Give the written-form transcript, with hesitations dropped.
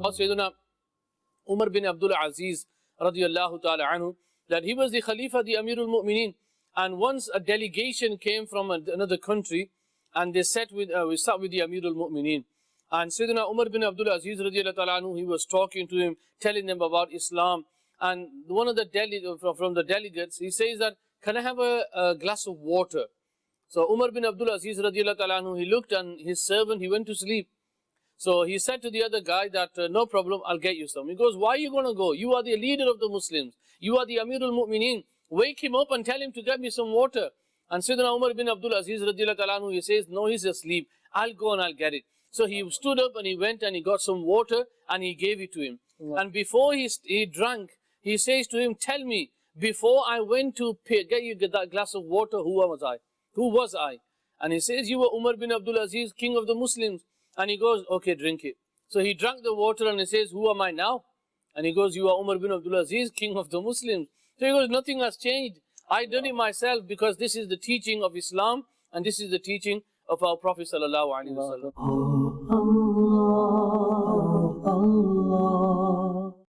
Sayyidina Umar Bin Abdul Aziz radiyallahu ta'ala anhu, that he was the Khalifa, the Amirul Mu'mineen, and once a delegation came from another country and they sat with the Amirul Mu'mineen. And Sayyidina Umar Bin Abdul Aziz radiyallahu ta'ala anhu, he was talking to him, telling them about Islam. And one of the from the delegates, he says that, can I have a glass of water? So Umar Bin Abdul Aziz radiyallahu ta'ala anhu, he looked, and his servant, he went to sleep. So he said to the other guy that, no problem, I'll get you some. He goes, why are you going to go? You are the leader of the Muslims. You are the Amirul Mu'mineen. Wake him up and tell him to get me some water. And Sayyidina Umar Bin Abdul Aziz radiyallahu ta'ala anhu, he says, no, he's asleep. I'll go and I'll get it. So he stood up and he went and he got some water and he gave it to him. Yeah. And before he drank, he says to him, tell me, before I went to get you that glass of water, who was I? Who was I? And he says, you were Umar Bin Abdul Aziz, king of the Muslims. And he goes, okay, drink it. So he drank the water and he says, who am I now? And he goes, you are Umar Bin Abdul Aziz, king of the Muslims. So he goes, nothing has changed. I done it myself because this is the teaching of Islam and this is the teaching of our Prophet sallallahu alaihi wasallam.